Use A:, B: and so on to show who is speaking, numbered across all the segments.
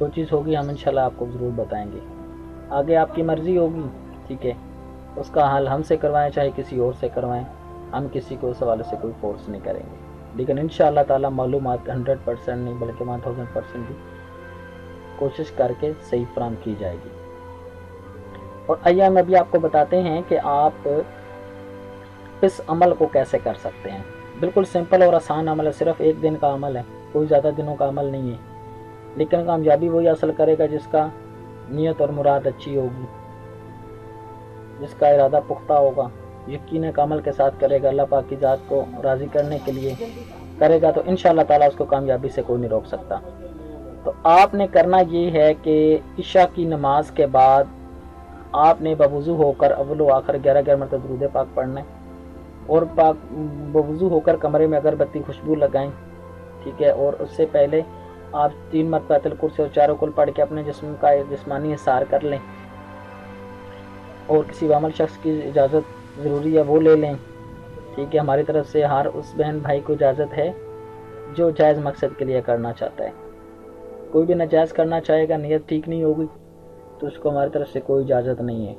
A: جو چیز ہوگی ہم انشاءاللہ آپ کو ضرور بتائیں گے. آگے آپ کی مرضی ہوگی, ٹھیک ہے, اس کا حل ہم سے کروائیں چاہے کسی اور سے کروائیں, ہم کسی کو اس حوالے سے کوئی فورس نہیں کریں گے, لیکن انشاءاللہ تعالیٰ معلومات 100% نہیں بلکہ 1000% بھی کوشش کر کے صحیح فراہم کی جائے گی. اور آئیے ہم ابھی آپ کو بتاتے ہیں کہ آپ اس عمل کو کیسے کر سکتے ہیں. بالکل سمپل اور آسان عمل ہے, صرف ایک دن کا عمل ہے, کوئی زیادہ دنوں کا عمل نہیں ہے, لیکن کامیابی وہی حاصل کرے گا جس کا نیت اور مراد اچھی ہوگی, جس کا ارادہ پختہ ہوگا, یقین عمل کے ساتھ کرے گا, اللہ پاک کی ذات کو راضی کرنے کے لیے کرے گا, تو انشاءاللہ تعالیٰ اس کو کامیابی سے کوئی نہیں روک سکتا. تو آپ نے کرنا یہ ہے کہ عشاء کی نماز کے بعد آپ نے بوضو ہو کر اول و آخر 11 مرتبہ درود پاک پڑھنا ہے, اور پاک بوضو ہو کر کمرے میں اگربتی خوشبو لگائیں, ٹھیک ہے, اور اس سے پہلے آپ 3 مرتبہ آیت الکرسی اور 4 کل پڑھ کے اپنے جسم کا جسمانی حصار کر لیں, اور کسی عامل شخص کی اجازت ضروری ہے وہ لے لیں, ٹھیک ہے. ہماری طرف سے ہر اس بہن بھائی کو اجازت ہے جو جائز مقصد کے لیے کرنا چاہتا ہے. کوئی بھی ناجائز کرنا چاہے گا, نیت ٹھیک نہیں ہوگی تو اس کو ہماری طرف سے کوئی اجازت نہیں ہے,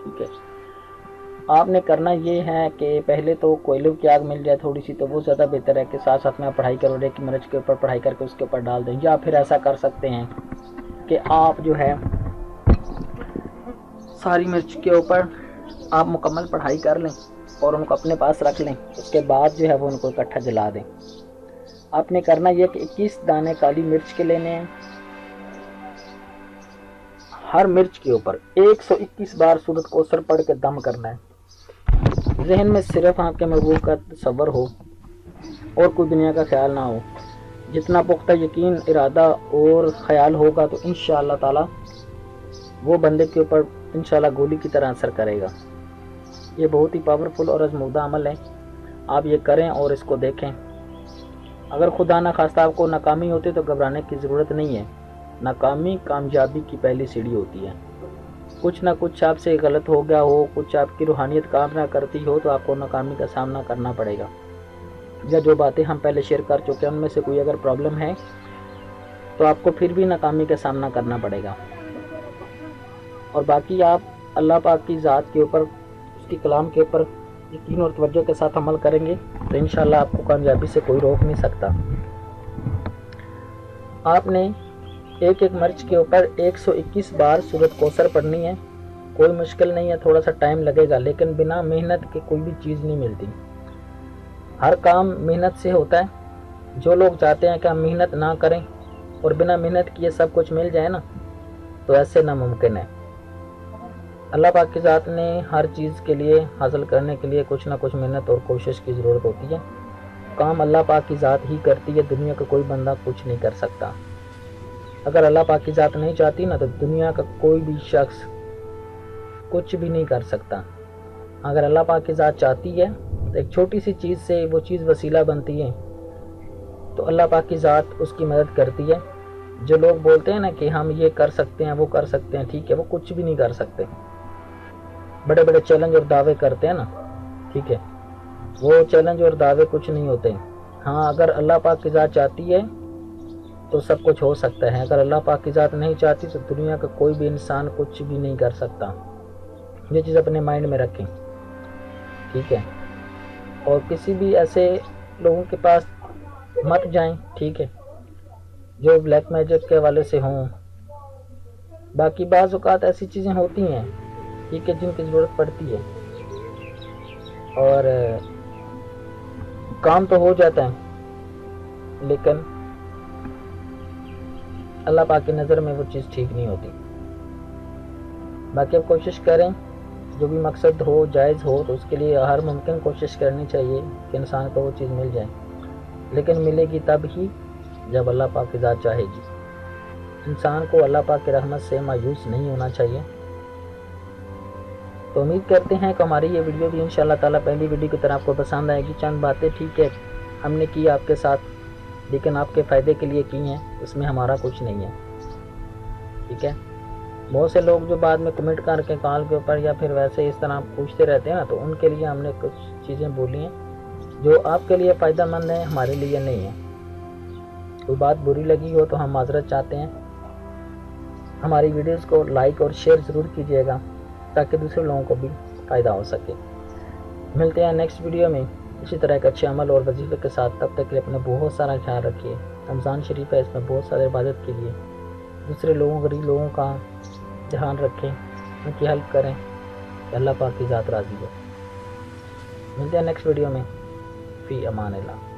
A: ٹھیک ہے. آپ نے کرنا یہ ہے کہ پہلے تو کوئلے کی آگ مل جائے تھوڑی سی تو وہ زیادہ بہتر ہے کہ ساتھ ساتھ میں آپ پڑھائی کرو, ایک مرچ کے اوپر پڑھائی کر کے اس کے اوپر ڈال دیں, یا پھر ایسا کر سکتے ہیں کہ آپ جو ہے ساری مرچ کے اوپر آپ مکمل پڑھائی کر لیں اور ان کو اپنے پاس رکھ لیں, اس کے بعد جو ہے وہ ان کو اکٹھا جلا دیں. آپ نے کرنا یہ کہ 21 دانے کالی مرچ کے لینے ہیں, ہر مرچ کے اوپر 121 بار سورۃ کوثر پڑھ کے دم کرنا ہے. ذہن میں صرف آپ کے محبوب کا تصور ہو اور کوئی دنیا کا خیال نہ ہو. جتنا پختہ یقین, ارادہ اور خیال ہوگا تو انشاءاللہ تعالی وہ بندے کے اوپر انشاءاللہ گولی کی طرح اثر کرے گا. یہ بہت ہی پاورفل اور آزمودہ عمل ہے, آپ یہ کریں اور اس کو دیکھیں. اگر خدا نہ خواستہ آپ کو ناکامی ہوتی تو گھبرانے کی ضرورت نہیں ہے. ناکامی کامیابی کی پہلی سیڑھی ہوتی ہے. کچھ نہ کچھ آپ سے غلط ہو گیا ہو, کچھ آپ کی روحانیت کام نہ کرتی ہو تو آپ کو ناکامی کا سامنا کرنا پڑے گا. یا جو باتیں ہم پہلے شیئر کر چکے ہیں ان میں سے کوئی اگر پرابلم ہے تو آپ کو پھر بھی ناکامی کا سامنا کرنا پڑے گا. اور باقی آپ اللہ پاک کی ذات کے اوپر, اس کی کلام کے اوپر یقین اور توجہ کے ساتھ عمل کریں گے تو انشاءاللہ آپ کو کامیابی سے کوئی روک نہیں سکتا. آپ نے ایک مرچ کے اوپر 121 بار سورۃ کوثر پڑھنی ہے. کوئی مشکل نہیں ہے, تھوڑا سا ٹائم لگے گا, لیکن بنا محنت کے کوئی بھی چیز نہیں ملتی. ہر کام محنت سے ہوتا ہے. جو لوگ چاہتے ہیں کہ ہم محنت نہ کریں اور بنا محنت کیے سب کچھ مل جائے نا, تو ایسے ناممکن ہے. اللہ پاک کی ذات نے ہر چیز کے لیے حاصل کرنے کے لیے کچھ نہ کچھ محنت اور کوشش کی ضرورت ہوتی ہے. کام اللہ پاک کی ذات ہی کرتی ہے, دنیا کا کوئی بندہ کچھ نہیں کر سکتا. اگر اللہ پاک کی ذات نہیں چاہتی نا تو دنیا کا کوئی بھی شخص کچھ بھی نہیں کر سکتا. اگر اللہ پاک کی ذات چاہتی ہے تو ایک چھوٹی سی چیز سے وہ چیز وسیلہ بنتی ہے, تو اللہ پاک کی ذات اس کی مدد کرتی ہے. جو لوگ بولتے ہیں نا کہ ہم یہ کر سکتے ہیں وہ کر سکتے ہیں, ٹھیک ہے, وہ کچھ بھی نہیں کر سکتے. بڑے بڑے چیلنج اور دعوے کرتے ہیں نا, ٹھیک ہے, وہ چیلنج اور دعوے کچھ نہیں ہوتے. ہاں, اگر اللہ پاک کی ذات چاہتی ہے تو سب کچھ ہو سکتا ہے. اگر اللہ پاک کی ذات نہیں چاہتی تو دنیا کا کوئی بھی انسان کچھ بھی نہیں کر سکتا. یہ چیز اپنے مائنڈ میں رکھیں, ٹھیک ہے. اور کسی بھی ایسے لوگوں کے پاس مت جائیں, ٹھیک ہے, جو بلیک میجک کے حوالے سے ہوں. باقی بعض اوقات ایسی چیزیں ہوتی ہیں, ٹھیک ہے, جن کی ضرورت پڑتی ہے اور کام تو ہو جاتا ہے, لیکن اللہ پاک کی نظر میں وہ چیز ٹھیک نہیں ہوتی. باقی اب کوشش کریں, جو بھی مقصد ہو جائز ہو تو اس کے لیے ہر ممکن کوشش کرنی چاہیے کہ انسان کو وہ چیز مل جائے, لیکن ملے گی تب ہی جب اللہ پاک کی ذات چاہے گی. انسان کو اللہ پاک کی رحمت سے مایوس نہیں ہونا چاہیے. تو امید کرتے ہیں کہ ہماری یہ ویڈیو بھی انشاءاللہ تعالیٰ پہلی ویڈیو کی طرح آپ کو پسند آئے گی. چند باتیں ٹھیک ہے ہم نے کی آپ کے ساتھ, لیکن آپ کے فائدے کے لیے کی ہیں, اس میں ہمارا کچھ نہیں ہے, ٹھیک ہے. بہت سے لوگ جو بعد میں کمنٹ کر کے کال کے اوپر یا پھر ویسے اس طرح پوچھتے رہتے ہیں نا, تو ان کے لیے ہم نے کچھ چیزیں بولی ہیں جو آپ کے لیے فائدہ مند ہیں, ہمارے لیے نہیں ہیں. کوئی بات بری لگی ہو تو ہم معذرت چاہتے ہیں. ہماری ویڈیوز کو لائک اور شیئر ضرور کیجیے گا تاکہ دوسرے لوگوں کو بھی فائدہ ہو سکے. ملتے ہیں نیکسٹ ویڈیو میں اسی طرح ایک اچھے عمل اور وظیفے کے ساتھ. تب تک کے لیے اپنے بہت سارا خیال رکھیے. رمضان شریف ہے، اس میں بہت سارے عبادت کیجیے. دوسرے لوگوں غریب لوگوں کا دھیان رکھیں، ان کی ہیلپ کریں کہ اللہ پاک کی ذات راضی ہو. ملتے ہیں نیکسٹ ویڈیو میں. فی امان اللہ.